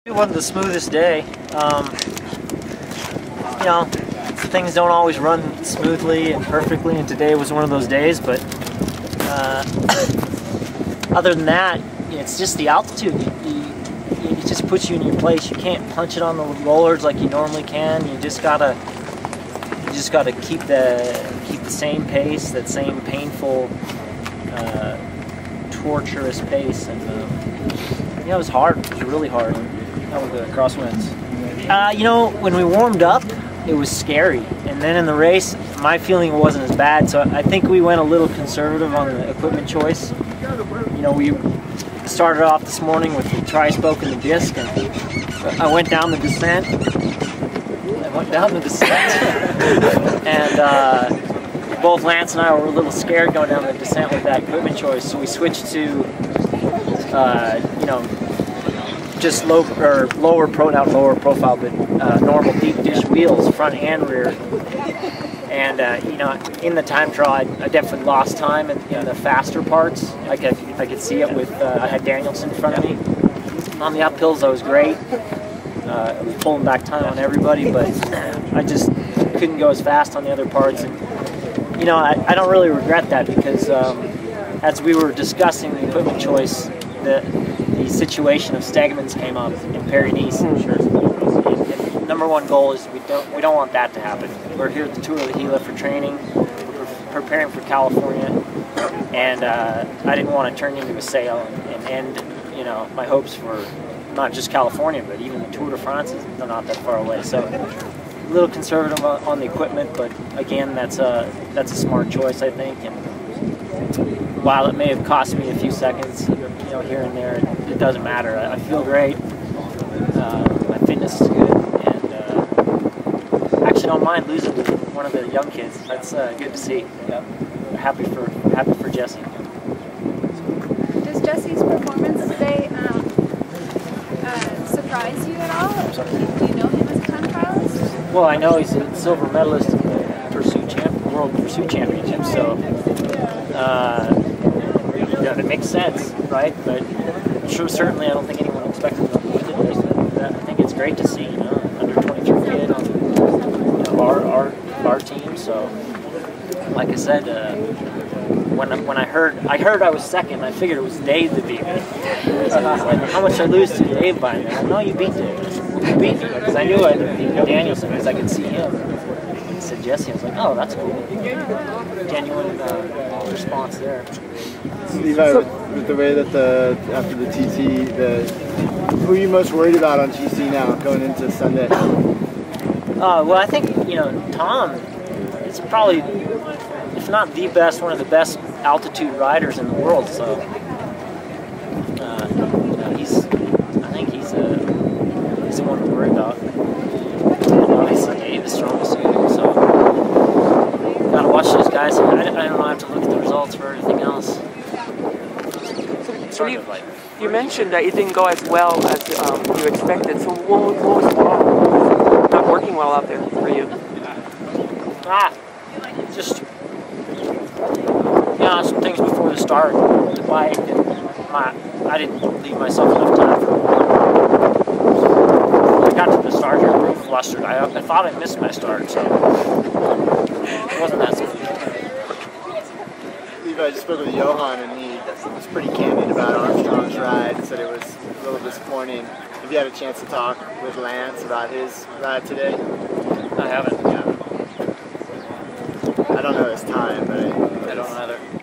It wasn't the smoothest day. You know, things don't always run smoothly and perfectly, and today was one of those days, but other than that, it's just the altitude. It just puts you in your place. You can't punch it on the rollers like you normally can. You just gotta keep the same pace, that same painful, torturous pace, and yeah, it was hard. It was really hard. That was the crosswinds. You know, when we warmed up, it was scary, and then in the race, my feeling wasn't as bad. So I think we went a little conservative on the equipment choice. You know, we started off this morning with the tri-spoke and the disc, and I went down the descent. And both Lance and I were a little scared going down the descent with that equipment choice, so we switched to, you know, just lower profile, but normal deep dish wheels, front and rear. And you know, in the time trial, I definitely lost time in the faster parts. I could see it with I had Danielson in front of me. On the uphills, I was great. I was pulling back time on everybody, but I just couldn't go as fast on the other parts. And you know, I don't really regret that, because as we were discussing the equipment choice, the situation of Stegmans came up in Paris-Nice. And number one goal is we don't want that to happen. We're here at the Tour of the Gila for training. We're preparing for California, and I didn't want to turn into a sale and end, you know, my hopes for not just California, but even the Tour de France is not that far away. So a little conservative on the equipment, but again, that's a smart choice, I think. And while it may have cost me a few seconds, you know, here and there, it doesn't matter. I feel great. My fitness is good, and actually don't mind losing one of the young kids. That's good to see. Yeah. Happy for Jesse. Does Jesse's performance today surprise you at all? Do you know him as a time trialist? Well, I know he's a silver medalist in the World Pursuit Championship, so yeah, it makes sense, right? But certainly I don't think anyone expected him to win today. I think it's great to see, you know, under 23 kid on, you know, our team. So, like I said, when I heard I was second, I figured it was Dave that beat me. So I was like, how much I lose to Dave by now? No, you beat Dave. You beat me, because I knew I didn't beat Danielson because I could see him. He said Jesse. I was like, oh, that's cool. Genuine response there. Levi, with the way that after the TT, who are you most worried about on GC now going into Sunday? Well, I think, you know, Tom is probably, if not the best, one of the best altitude riders in the world. So, I think he's the one to worry about. Obviously, Dave is strongest too, so gotta watch those guys. I don't have to look at the results for everything else. So you mentioned that it didn't go as well as you expected. So what was wrong? Not working well out there for you? Just, you know, some things before the start. The bike, and I didn't leave myself enough time for I got to the start here pretty flustered. I thought I missed my start, so it wasn't that simple. I just spoke with Johan, and he was pretty candid about Armstrong's ride. Said it was a little disappointing. Have you had a chance to talk with Lance about his ride today? I haven't. Yeah. I don't know his time, but